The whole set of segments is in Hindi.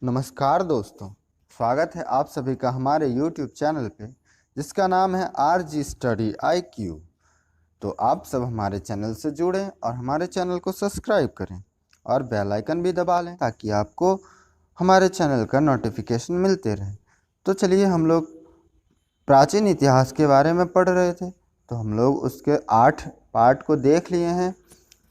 नमस्कार दोस्तों, स्वागत है आप सभी का हमारे YouTube चैनल पे जिसका नाम है RG स्टडी IQ। तो आप सब हमारे चैनल से जुड़ें और हमारे चैनल को सब्सक्राइब करें और बेल आइकन भी दबा लें ताकि आपको हमारे चैनल का नोटिफिकेशन मिलते रहे। तो चलिए, हम लोग प्राचीन इतिहास के बारे में पढ़ रहे थे, तो हम लोग उसके 8 पार्ट को देख लिए हैं।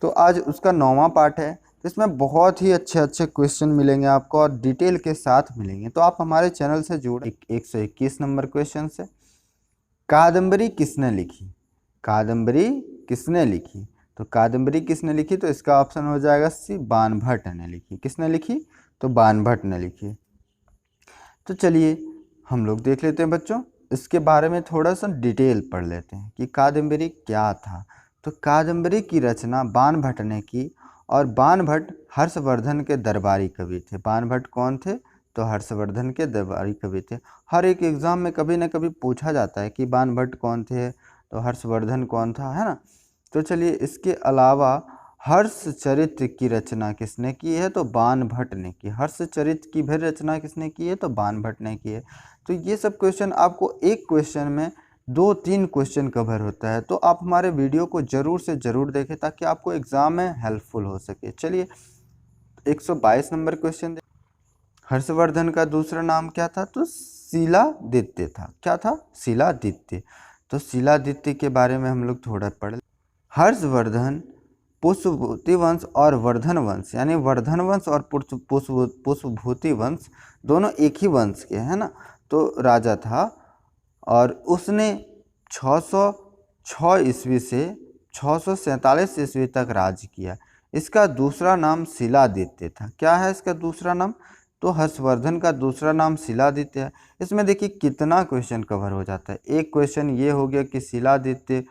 तो आज उसका 9वां पार्ट है। तो इसमें बहुत ही अच्छे अच्छे क्वेश्चन मिलेंगे आपको और डिटेल के साथ मिलेंगे। तो आप हमारे चैनल से जुड़े। 121 नंबर क्वेश्चन से, कादम्बरी किसने लिखी? कादम्बरी किसने लिखी? तो कादम्बरी किसने लिखी? तो इसका ऑप्शन हो जाएगा सी, बाणभट्ट ने लिखी। किसने लिखी? तो बाणभट्ट ने लिखी। तो चलिए हम लोग देख लेते हैं बच्चों, इसके बारे में थोड़ा सा डिटेल पढ़ लेते हैं कि कादम्बरी क्या था। तो कादम्बरी की रचना बाणभट्ट ने की और बाणभट्ट हर्षवर्धन के दरबारी कवि थे। बाणभट्ट कौन थे? तो हर्षवर्धन के दरबारी कवि थे। हर एक एग्जाम में कभी ना कभी पूछा जाता है कि बाणभट्ट कौन थे, तो हर्षवर्धन कौन था, है ना। तो चलिए, इसके अलावा हर्षचरित्र की रचना किसने की है? तो बाणभट्ट ने की। हर्षचरित्र की भी रचना किसने की है? तो बाणभट्ट ने की है। तो ये सब क्वेश्चन आपको एक क्वेश्चन में 2-3 क्वेश्चन कवर होता है। तो आप हमारे वीडियो को ज़रूर से ज़रूर देखें ताकि आपको एग्ज़ाम में हेल्पफुल हो सके। चलिए 122 नंबर क्वेश्चन। हर्षवर्धन का दूसरा नाम क्या था? तो शिलादित्य था। क्या था? शिलादित्य। तो शिलादित्य के बारे में हम लोग थोड़ा पढ़। हर्षवर्धन पुष्पभूति वंश और वर्धन वंश, यानी वर्धन वंश और पुष्पभूति वंश दोनों एक ही वंश के हैं ना, तो राजा था। और उसने 606 ईस्वी से 647 ईस्वी तक राज किया। इसका दूसरा नाम शिलादित्य था। क्या है इसका दूसरा नाम? तो हर्षवर्धन का दूसरा नाम शिलादित्य है। इसमें देखिए कितना क्वेश्चन कवर हो जाता है। एक क्वेश्चन ये हो गया कि शिलादित्य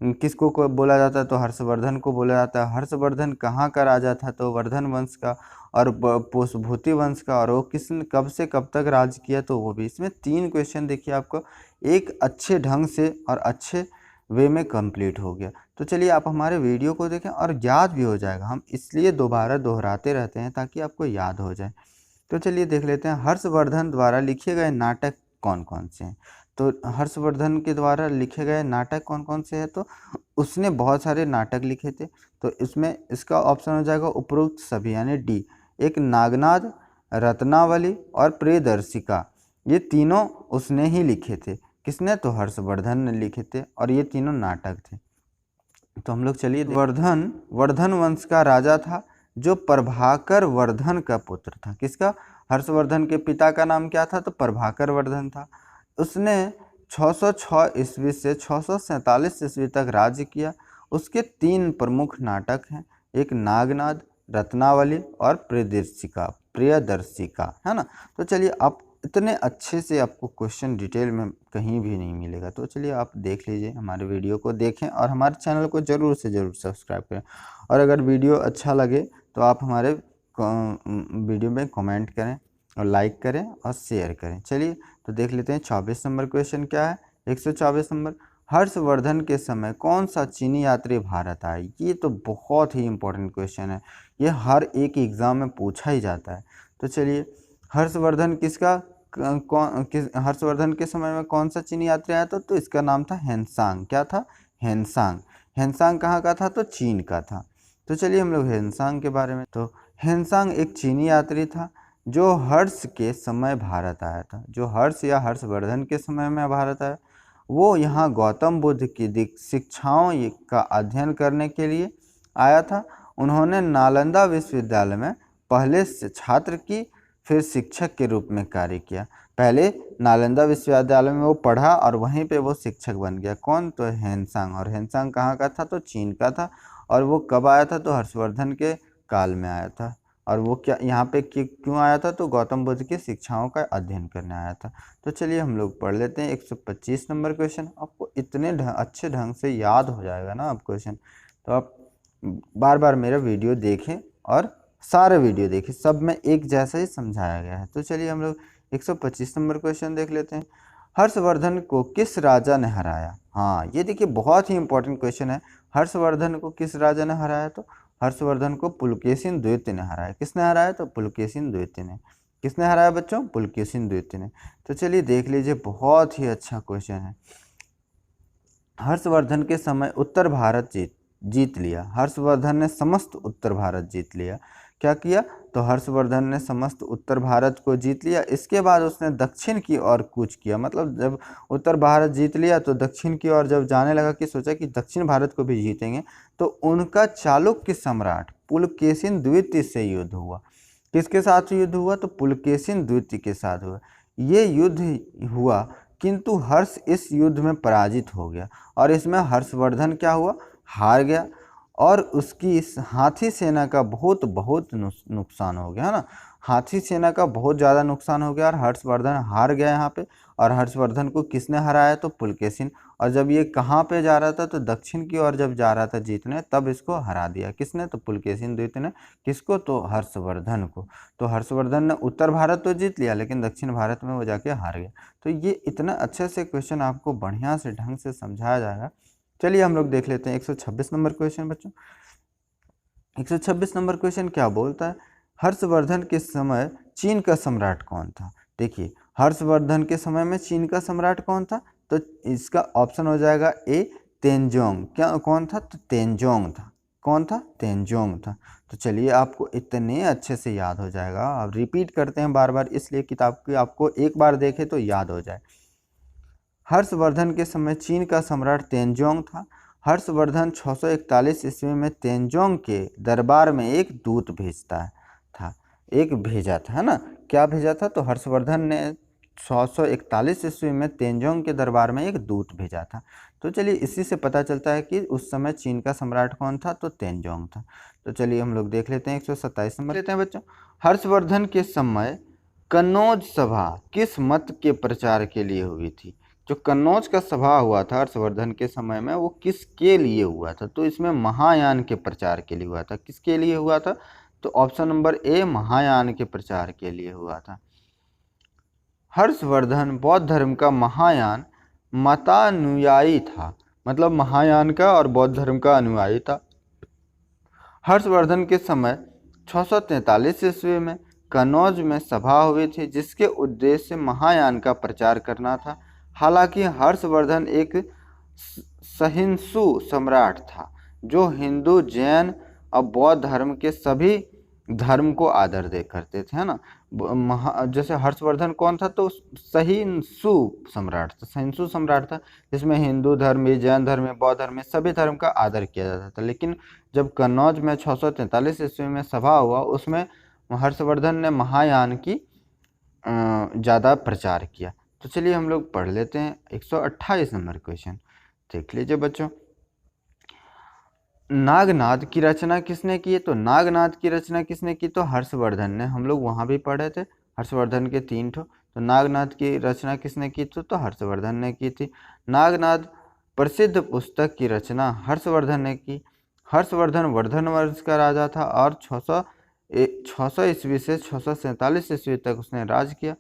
किसको को बोला जाता है? तो हर्षवर्धन को बोला जाता है। हर्षवर्धन कहाँ का राजा था? तो वर्धन वंश का। और पुष्पभूति वंश का। और वो किसने कब से कब तक राज किया? तो वो भी। इसमें 3 क्वेश्चन देखिए आपको एक अच्छे ढंग से और अच्छे वे में कंप्लीट हो गया। तो चलिए आप हमारे वीडियो को देखें और याद भी हो जाएगा। हम इसलिए दोबारा दोहराते रहते हैं ताकि आपको याद हो जाए। तो चलिए देख लेते हैं हर्षवर्धन द्वारा लिखे गए नाटक कौन कौन से हैं। तो हर्षवर्धन के द्वारा लिखे गए नाटक कौन कौन से हैं? तो उसने बहुत सारे नाटक लिखे थे। तो इसमें इसका ऑप्शन हो जाएगा उपरोक्त सभी, यानी डी। एक नागनाद, रत्नावली और प्रियदर्शिका, ये तीनों उसने ही लिखे थे। किसने? तो हर्षवर्धन ने लिखे थे और ये तीनों नाटक थे। तो हम लोग चलिए, वर्धन वंश का राजा था जो प्रभाकर वर्धन का पुत्र था। किसका? हर्षवर्धन के पिता का नाम क्या था? तो प्रभाकर वर्धन था। उसने 606 ईस्वी से 647 ईस्वी तक राज्य किया। उसके 3 प्रमुख नाटक हैं, एक नागनाद, रत्नावली और प्रियदर्शिका, है ना। तो चलिए, आप इतने अच्छे से आपको क्वेश्चन डिटेल में कहीं भी नहीं मिलेगा। तो चलिए आप देख लीजिए, हमारे वीडियो को देखें और हमारे चैनल को ज़रूर से ज़रूर सब्सक्राइब करें। और अगर वीडियो अच्छा लगे तो आप हमारे वीडियो में कमेंट करें और लाइक करें और शेयर करें। चलिए तो देख लेते हैं 24 नंबर क्वेश्चन क्या है। 124 नंबर, हर्षवर्धन के समय कौन सा चीनी यात्री भारत आए? ये तो बहुत ही इंपॉर्टेंट क्वेश्चन है, ये हर एक एग्ज़ाम में पूछा ही जाता है। तो चलिए, हर्षवर्धन हर्षवर्धन के समय में कौन सा चीनी यात्री आया था? तो इसका नाम था हेनसांग। क्या था? हेनसांग। हेनसांग कहाँ का था? तो चीन का था। तो चलिए हम लोग हेनसांग के बारे में। तो हेनसांग एक चीनी यात्री था जो हर्ष के समय भारत आया था। जो हर्ष या हर्षवर्धन के समय में भारत आया, वो यहाँ गौतम बुद्ध की शिक्षाओं का अध्ययन करने के लिए आया था। उन्होंने नालंदा विश्वविद्यालय में पहले छात्र की, फिर शिक्षक के रूप में कार्य किया। पहले नालंदा विश्वविद्यालय में वो पढ़ा और वहीं पे वो शिक्षक बन गया। कौन? तो हेनसांग। और हेनसांग कहाँ का था? तो चीन का था। और वो कब आया था? तो हर्षवर्धन के काल में आया था। और वो क्या यहाँ पे क्यों आया था? तो गौतम बुद्ध की शिक्षाओं का अध्ययन करने आया था। तो चलिए हम लोग पढ़ लेते हैं 125 नंबर क्वेश्चन। आपको इतने अच्छे ढंग से याद हो जाएगा ना अब क्वेश्चन, तो आप बार बार मेरा वीडियो देखें और सारे वीडियो देखें, सब में एक जैसा ही समझाया गया है। तो चलिए हम लोग 125 नंबर क्वेश्चन देख लेते हैं। हर्षवर्धन को किस राजा ने हराया? हाँ, ये देखिए बहुत ही इंपॉर्टेंट क्वेश्चन है। हर्षवर्धन को किस राजा ने हराया? तो हर्षवर्धन को पुलकेशिन द्वितीय ने हराया। किसने हराया? तो पुलकेशिन द्वितीय ने। किसने हराया बच्चों? पुलकेशिन द्वितीय ने। तो चलिए देख लीजिए, बहुत ही अच्छा क्वेश्चन है। हर्षवर्धन के समय उत्तर भारत जीत लिया। हर्षवर्धन ने समस्त उत्तर भारत जीत लिया। क्या किया? तो हर्षवर्धन ने समस्त उत्तर भारत को जीत लिया। इसके बाद उसने दक्षिण की ओर कूच किया। मतलब जब उत्तर भारत जीत लिया तो दक्षिण की ओर जब जाने लगा कि सोचा कि दक्षिण भारत को भी जीतेंगे, तो उनका चालुक्य सम्राट पुलकेशिन द्वितीय से युद्ध हुआ। किसके साथ युद्ध हुआ? तो पुलकेशिन द्वितीय के साथ हुआ। ये युद्ध हुआ, किंतु हर्ष इस युद्ध में पराजित हो गया और इसमें हर्षवर्धन क्या हुआ? हार गया और उसकी इस हाथी सेना का बहुत नुकसान हो गया, है ना। हाथी सेना का बहुत ज़्यादा नुकसान हो गया और हर्षवर्धन हार गया यहाँ पे। और हर्षवर्धन को किसने हराया? तो पुलकेशिन। और जब ये कहाँ पे जा रहा था? तो दक्षिण की ओर जब जा रहा था जीतने, तब इसको हरा दिया। किसने? तो पुलकेशिन द्वितीय ने। किसको? तो हर्षवर्धन को। तो हर्षवर्धन ने उत्तर भारत तो जीत लिया, लेकिन दक्षिण भारत में वो जाके हार गया। तो ये इतना अच्छे से क्वेश्चन आपको बढ़िया से ढंग से समझाया जाएगा। चलिए हम लोग देख लेते हैं 126 नंबर क्वेश्चन बच्चों। 126 नंबर क्वेश्चन क्या बोलता है? हर्षवर्धन के समय चीन का सम्राट कौन था? देखिए, हर्षवर्धन के समय में चीन का सम्राट कौन था? तो इसका ऑप्शन हो जाएगा ए, तेंजोंग। क्या कौन था? तो तेंजोंग था। कौन था? तेंजोंग था। तो चलिए, आपको इतने अच्छे से याद हो जाएगा। अब रिपीट करते हैं बार बार, इसलिए किताब की आपको एक बार देखे तो याद हो जाए। हर्षवर्धन के समय चीन का सम्राट तेंजोंग था। हर्षवर्धन 641 ईस्वी में तेंजोंग के दरबार में एक दूत भेजा था, है ना। क्या भेजा था? तो हर्षवर्धन ने 641 ईस्वी में तेंजोंग के दरबार में एक दूत भेजा था। तो चलिए, इसी से पता चलता है कि उस समय चीन का सम्राट कौन था? तो तेंजोंग था। तो चलिए हम लोग देख लेते हैं 127 नंबर लेते हैं बच्चों। हर्षवर्धन के समय कन्नौज सभा किस मत के प्रचार के लिए हुई थी? जो कन्नौज का सभा हुआ था हर्षवर्धन के समय में, वो किसके लिए हुआ था? तो इसमें महायान के प्रचार के लिए हुआ था। किसके लिए हुआ था? तो ऑप्शन नंबर ए, महायान के प्रचार के लिए हुआ था। हर्षवर्धन बौद्ध धर्म का महायान मतानुयायी था। मतलब महायान का और बौद्ध धर्म का अनुयायी था। हर्षवर्धन के समय 643 ईस्वी में कन्नौज में सभा हुई थी, जिसके उद्देश्य महायान का प्रचार करना था। हालांकि हर्षवर्धन एक सहिष्णु सम्राट था, जो हिंदू, जैन और बौद्ध धर्म के सभी धर्म को आदर दे करते थे, है ना। जैसे हर्षवर्धन कौन था? तो सहिष्णु सम्राट था। सहिष्णु सम्राट था जिसमें हिंदू धर्म, जैन धर्म, बौद्ध धर्म, सभी धर्म का आदर किया जाता था। लेकिन जब कन्नौज में 643 ईस्वी में सभा हुआ, उसमें हर्षवर्धन ने महायान की ज़्यादा प्रचार किया। तो चलिए हम लोग पढ़ लेते हैं 128 नंबर क्वेश्चन। देख लीजिए बच्चों, नागनाद की रचना किसने की है? तो नागनाद की रचना किसने की? तो हर्षवर्धन ने। हम लोग वहाँ भी पढ़े थे, हर्षवर्धन के 3 ठो। तो नागनाद की रचना किसने की थी? तो हर्षवर्धन ने की थी। नागनाद प्रसिद्ध पुस्तक की रचना हर्षवर्धन ने की। हर्षवर्धन वर्धन वंश का राजा था और 600 ईस्वी से 647 ईस्वी तक उसने राज किया।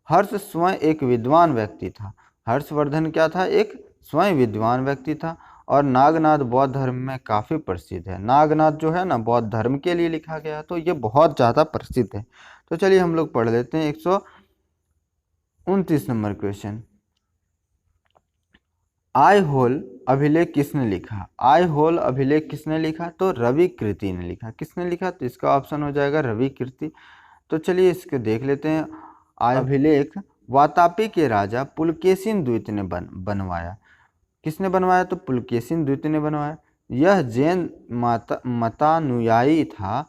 हर्ष स्वयं एक विद्वान व्यक्ति था। हर्षवर्धन क्या था? एक स्वयं विद्वान व्यक्ति था। और नागनाद बौद्ध धर्म में काफ़ी प्रसिद्ध है। नागनाद जो है ना, बौद्ध धर्म के लिए लिखा गया है, तो ये बहुत ज़्यादा प्रसिद्ध है। तो चलिए हम लोग पढ़ लेते हैं 129 नंबर क्वेश्चन। आय होल अभिलेख किसने लिखा? आय होल अभिलेख किसने लिखा? तो रवि कीर्ति ने लिखा। किसने लिखा? तो इसका ऑप्शन हो जाएगा रवि कीर्ति। तो चलिए इसके देख लेते हैं। आय अभिलेख वातापी के राजा पुलकेशिन द्वितीय ने बनवाया। किसने बनवाया? तो पुलकेशिन द्वितीय ने बनवाया। यह जैन मतानुयायी था।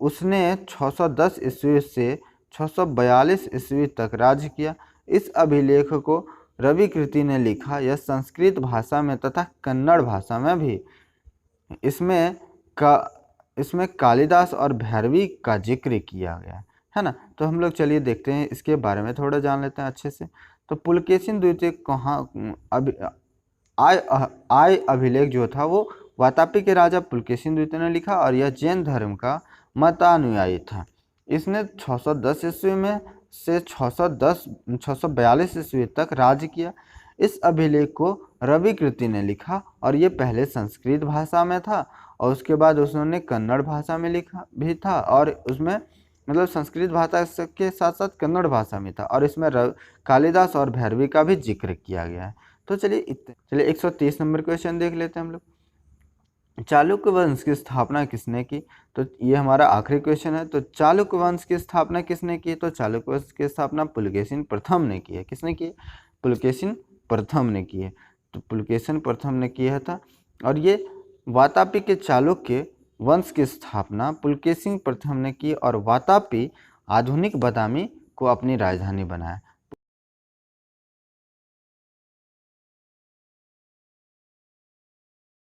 उसने 610 ईस्वी से 642 ईस्वी तक राज्य किया। इस अभिलेख को रवि कीर्ति ने लिखा। यह संस्कृत भाषा में तथा कन्नड़ भाषा में भी। इसमें कालिदास और भैरवी का जिक्र किया गया है ना। तो हम लोग चलिए देखते हैं, इसके बारे में थोड़ा जान लेते हैं अच्छे से। तो पुलकेशिन द्वितीय कहाँ आय अभिलेख जो था वो वातापी के राजा पुलकेशिन द्वितीय ने लिखा और यह जैन धर्म का मतानुयायी था। इसने 610 ईस्वी में से 642 ईस्वी तक राज्य किया। इस अभिलेख को रवि कीर्ति ने लिखा और ये पहले संस्कृत भाषा में था और उसके बाद उन्होंने कन्नड़ भाषा में लिखा भी था और उसमें मतलब संस्कृत भाषा के साथ साथ कन्नड़ भाषा में था, और इसमें कालिदास और भैरवी का भी जिक्र किया गया है। तो चलिए 130 नंबर क्वेश्चन देख लेते हैं हम लोग। चालुक्य वंश की स्थापना किसने की? तो ये हमारा आखिरी क्वेश्चन है। तो चालुक्य वंश की स्थापना किसने की? तो चालुक्य वंश की स्थापना पुलकेशिन प्रथम ने की है। किसने की? पुलकेशिन प्रथम ने की है। तो पुलकेशिन प्रथम ने किया था। और ये वातापी के चालुक्य वंश की स्थापना पुलकेशिन प्रथम ने की, और वातापी आधुनिक बादामी को अपनी राजधानी बनाया।